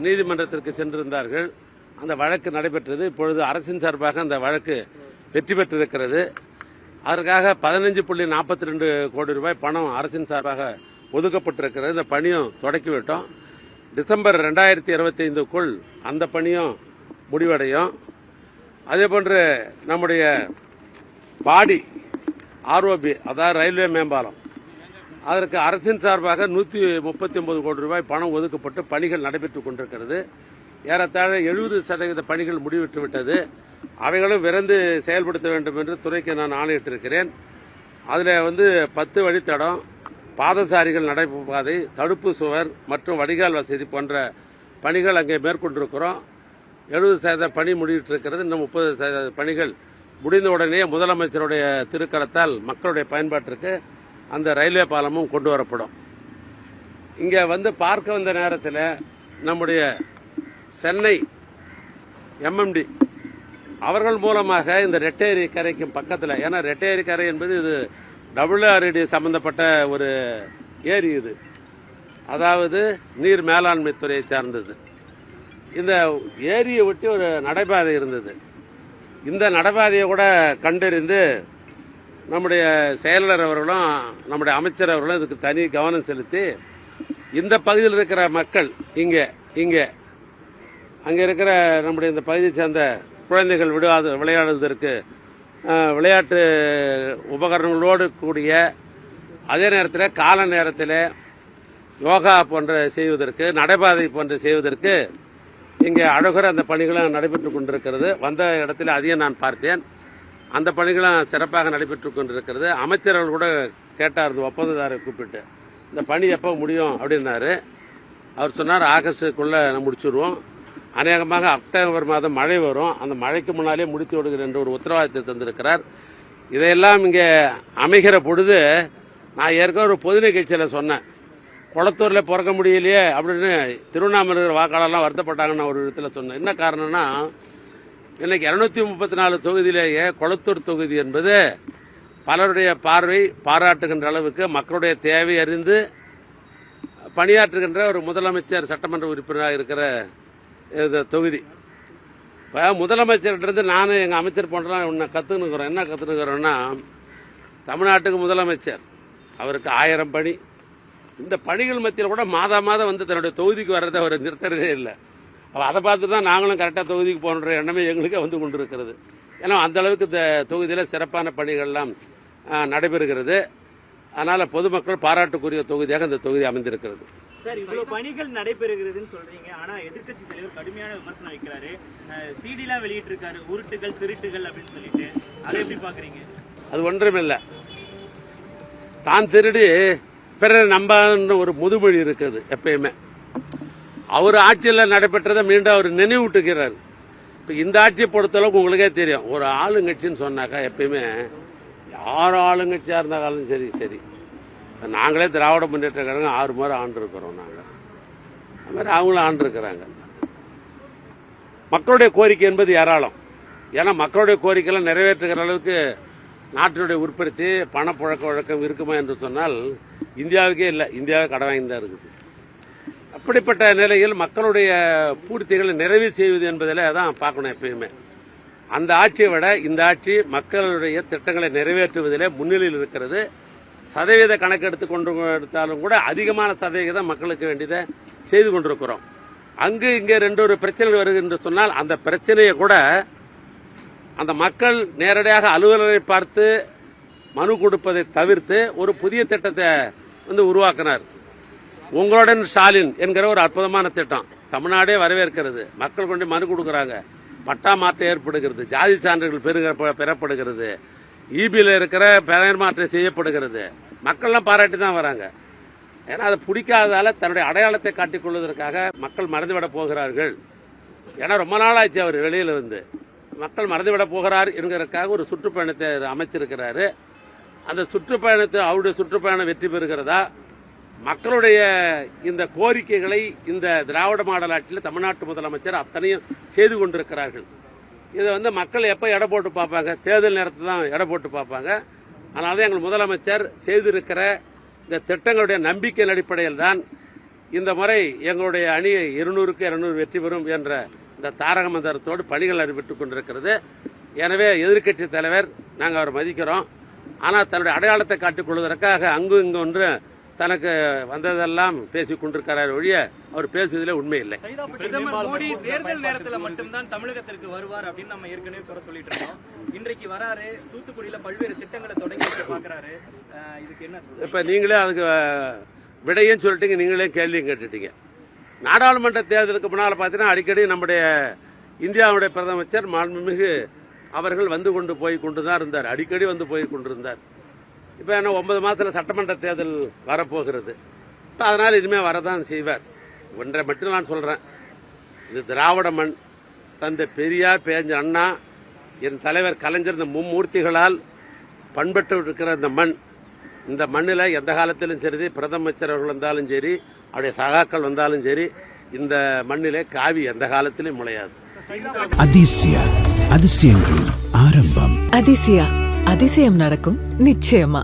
நீதிமன்றத்திற்கு சென்றிருந்தார்கள். அந்த வழக்கு நடைபெற்றது. இப்பொழுது அரசின் சார்பாக அந்த வழக்கு வெற்றி பெற்றிருக்கிறது. அதற்காக 15.42 கோடி ரூபாய் பணம் அரசின் சார்பாக ஒதுக்கப்பட்டிருக்கிறது. இந்த பணியும் தொடக்கிவிட்டோம். டிசம்பர் 2025க்குள் அந்த பணியும் முடிவடையும். அதேபோன்று நம்முடைய பாடி ஆர்ஓபி, அதாவது ரயில்வே மேம்பாலம், அதற்கு அரசின் சார்பாக 139 கோடி ரூபாய் பணம் ஒதுக்கப்பட்டு பணிகள் நடைபெற்றுக் கொண்டிருக்கிறது. ஏறத்தாழ 70% பணிகள் முடிவிட்டு விட்டது. அவைகளும் விரைந்து செயல்படுத்த வேண்டும் என்று துறைக்கு நான் ஆணையிட்டிருக்கிறேன். அதில் 10 வழித்தடம், பாதசாரிகள் நடைபாதை, தடுப்பு சுவர் மற்றும் வடிகால் வசதி போன்ற பணிகள் அங்கே மேற்கொண்டிருக்கிறோம். 70% பணி முடிவிட்டிருக்கிறது. இன்னும் 30% பணிகள் முடிந்தவுடனே முதலமைச்சருடைய திருக்கரத்தால் மக்களுடைய பயன்பாட்டிற்கு அந்த ரயில்வே பாலமும் கொண்டு வரப்படும். இங்கே பார்க்க வந்த நேரத்தில் நம்முடைய சென்னை எம்எம்டி அவர்கள் மூலமாக இந்த ரெட்டேரி கரைக்கும் பக்கத்தில், ஏன்னா ரெட்டேரி கரை என்பது இது WRD சம்பந்தப்பட்ட ஒரு ஏரி, இது அதாவது நீர் மேலாண்மை துறையை சார்ந்தது. இந்த ஏரியை ஒட்டி ஒரு நடைபாதை இருந்தது. இந்த நடைபாதையை கூட கண்டறிந்து நம்முடைய செயலாளர் அவர்களும் நம்முடைய அமைச்சர் அவர்களும் இதுக்கு தனி கவனம் செலுத்தி இந்த பகுதியில் இருக்கிற மக்கள் அங்கே இருக்கிற நம்முடைய இந்த பகுதியை சேர்ந்த குழந்தைகள் விளையாடுவதற்கு விளையாட்டு உபகரணங்களோடு கூடிய, அதே நேரத்தில் கால நேரத்தில் யோகா போன்ற செய்வதற்கு, நடைபாதை போன்ற செய்வதற்கு இங்கே அழகுற அந்த பணிகளும் நடைபெற்றுக் கொண்டிருக்கிறது. வந்த இடத்துல அதையும் நான் பார்த்தேன். அந்த பணிகளும் சிறப்பாக நடைபெற்றுக் கொண்டிருக்கிறது. அமைச்சர்கள் கூட கேட்டார், ஒப்பந்ததாரரை கூப்பிட்டு இந்த பணி எப்போ முடியும் அப்படின்னாரு. அவர் சொன்னார், ஆகஸ்டுக்குள்ளே முடிச்சுடுவோம், அநேகமாக அக்டோபர் மாதம் மழை வரும், அந்த மழைக்கு முன்னாலே முடித்து விடுகிறேன் என்று ஒரு உத்தரவாதத்தை தந்திருக்கிறார். இதையெல்லாம் இங்கே அமைகிற பொழுது நான் ஏற்கனவே ஒரு பொது நிகழ்ச்சியில் சொன்னேன், குளத்தூரில் பிறக்க முடியலையே அப்படின்னு திருவண்ணாமலை வாக்காளர்லாம் வருத்தப்பட்டாங்கன்னு ஒரு இடத்துல சொன்னேன். என்ன காரணம்னா, இன்னைக்கு 234 தொகுதியிலேயே குளத்தூர் தொகுதி என்பது பலருடைய பாராட்டுகின்ற அளவுக்கு மக்களுடைய தேவை அறிந்து பணியாற்றுகின்ற ஒரு முதலமைச்சர் சட்டமன்ற உறுப்பினராக இருக்கிற இந்த தொகுதி. இப்போ முதலமைச்சர்கிட்ட நானும் எங்கள் அமைச்சர் போன்றலாம் ஒன்று கற்றுனுக்கிறோம். என்ன கற்றுனுக்கிறோன்னா, தமிழ்நாட்டுக்கு முதலமைச்சர், அவருக்கு 1000 பணி. இந்த பணிகள் மத்தியில் கூட மாதம் தன்னுடைய தொகுதிக்கு வர்றதை அவர் நிறுத்துறதே இல்லை. அப்போ அதை பார்த்து தான் நாங்களும் கரெக்டாக தொகுதிக்கு போன்ற எண்ணமே எங்களுக்கே கொண்டு இருக்கிறது. ஏன்னா அந்த அளவுக்கு இந்த தொகுதியில் சிறப்பான பணிகள்லாம் நடைபெறுகிறது. அதனால் பொதுமக்கள் பாராட்டுக்குரிய தொகுதியாக இந்த தொகுதி அமைந்திருக்கிறது. சார், இவ்வளவு பணிகள் நடைபெறுகிறதுன்னு சொல்றீங்க, ஆனா எதிர்க்கட்சி தலைவர் கடுமையான விமர்சனம் வைக்கிறாரு. சிடிலாம் வெளியிட்டு இருக்காரு, உருட்டுகள் திருட்டுகள் அப்படின்னு சொல்லிட்டு, அதை எப்படி பாக்குறீங்க? அது ஒன்றுமில்லை, தான் திருடி பிறர் நம்பாத ஒரு முதுமொழி இருக்குது எப்பயுமே. அவர் ஆட்சியில் நடைபெற்றதை மீண்டும் அவர் நினைவூட்டுகிறார். இப்போ இந்த ஆட்சியை பொறுத்தளவுக்கு உங்களுக்கே தெரியும், ஒரு ஆளுங்கட்சின்னு சொன்னாக்கா எப்பயுமே யார் ஆளுங்கட்சியாக இருந்தாலும் சரி நாங்களே திராவிட முன்னேற்ற கழகம் 6 முறை ஆண்டிருக்கிறோம். நாங்கள் அது மாதிரி அவங்களும் ஆண்டிருக்கிறாங்க. மக்களுடைய கோரிக்கை என்பது ஏராளம். ஏன்னா மக்களுடைய கோரிக்கையெல்லாம் நிறைவேற்றுகிற அளவுக்கு நாட்டினுடைய உற்பத்தி பணப்புழக்க வழக்கம் இருக்குமா என்று சொன்னால் இந்தியாவுக்கே இல்லை, இந்தியாவே கடன் வாங்கி தான் இருக்குது. அப்படிப்பட்ட நிலையில் மக்களுடைய பூர்த்திகளை நிறைவு செய்வது என்பதில் தான் பார்க்கணும் எப்பயுமே. அந்த ஆட்சியை விட இந்த ஆட்சி மக்களுடைய திட்டங்களை நிறைவேற்றுவதிலே முன்னிலையில் இருக்கிறது. சதவீத கணக்கெடுத்து கொண்டு எடுத்தாலும் கூட அதிகமான சதவீதம் மக்களுக்கு வேண்டியதை செய்து கொண்டிருக்கிறோம். அங்கு இங்கே 2 பிரச்சனைகள் வருகின்ற சொன்னால் அந்த பிரச்சனையை கூட அந்த மக்கள் நேரடியாக அலுவலரை பார்த்து மனு கொடுப்பதை தவிர்த்து ஒரு புதிய திட்டத்தை உருவாக்கினார். உங்களுடன் ஸ்டாலின் என்கிற ஒரு அற்புதமான திட்டம் தமிழ்நாடே வரவேற்கிறது. மக்கள் கொண்டு மனு கொடுக்குறாங்க, பட்டா மாற்றம் ஏற்படுகிறது, ஜாதி சான்றிதழ் பெறப்படுகிறது, இபியில் இருக்கிற பெயர் மாற்றம் செய்யப்படுகிறது. மக்கள்லாம் பாராட்டி தான் வராங்க. ஏன்னா அதை பிடிக்காததால தன்னுடைய அடையாளத்தை காட்டிக் கொள்வதற்காக மக்கள் மறந்துவிட போகிறார்கள். ஏன்னா ரொம்ப நாளாச்சு அவர் வெளியில் மக்கள் மறந்துவிட போகிறார் என்கிறதுக்காக ஒரு சுற்றுப்பயணத்தை அமைச்சிருக்கிறாரு. அந்த சுற்றுப்பயணத்தை அவருடைய சுற்றுப்பயணம் வெற்றி பெறுகிறதா, மக்களுடைய இந்த கோரிக்கைகளை இந்த திராவிட மாடல் ஆட்சியில் தமிழ்நாட்டு முதலமைச்சர் அத்தனையும் செய்து கொண்டிருக்கிறார்கள். இதை மக்கள் எப்போ எடை போட்டு பார்ப்பாங்க? தேர்தல் நேரத்தில் தான் எடை போட்டு பார்ப்பாங்க. அதனால தான் எங்கள் முதலமைச்சர் செய்திருக்கிற இந்த திட்டங்களுடைய நம்பிக்கையின் அடிப்படையில் தான் இந்த முறை எங்களுடைய அணி 200க்கு 200 வெற்றி பெறும் என்ற இந்த தாரக மந்திரத்தோடு பணிகள் நடைபெற்றுக் கொண்டிருக்கிறது. எனவே எதிர்க்கட்சி தலைவர் நாங்கள் அவரை மதிக்கிறோம். ஆனால் தன்னுடைய அடையாளத்தை காட்டிக் கொள்வதற்காக அங்கு இங்கு ஒன்று தனக்கு வந்ததெல்லாம் பேசிக் கொண்டிருக்கிறார் ஒழிய அவர் பேசுவதிலே உண்மை இல்லை. பிரதமர் மோடி தேர்தல் நேரத்தில் மட்டும்தான் தமிழகத்திற்கு வருவார் அப்படின்னு நம்ம ஏற்கனவே குறை சொல்லிட்டு இருக்கோம். இன்றைக்கு வராரு, தூத்துக்குடியில பல்வேறு திட்டங்களை தொடங்கி வைக்க பாக்குறாரு. இதுக்கு என்ன சொல்றீங்க? இப்ப நீங்களே அதுக்கு விடையும் சொல்லிட்டீங்க, நீங்களே கேள்வியும் கேட்டுட்டீங்க. நாடாளுமன்ற தேர்தலுக்கு முன்னால் பார்த்தீங்கன்னா அடிக்கடி நம்முடைய இந்தியாவுடைய பிரதமர் மாண்புமிகு அவர்கள் வந்து கொண்டு போய் கொண்டுதான் இருந்தார், அடிக்கடி வந்து போய் கொண்டிருந்தார். இப்போ என்ன 9 மாதத்தில் சட்டமன்ற தேர்தல் வரப்போகிறது. அதனால் இனிமேல் வரதான் செய்வார். ஒன்றை மட்டும் நான் சொல்கிறேன், இது திராவிட மண். தந்தை பெரியார், பேஞ்சர் அண்ணா, என் தலைவர் கலைஞர், இந்த மும்மூர்த்திகளால் பண்பட்டு இருக்கிற இந்த மண். இந்த மண்ணில் எந்த காலத்திலும் சரி, பிரதமர் அவர்கள் வந்தாலும் சரி, அவருடைய சகாக்கள் வந்தாலும் சரி, இந்த மண்ணிலே காவி எந்த காலத்திலும் முளையாது. அதிசயங்களின் ஆரம்பம். அதிசயம் நடக்கும் நிச்சயமா.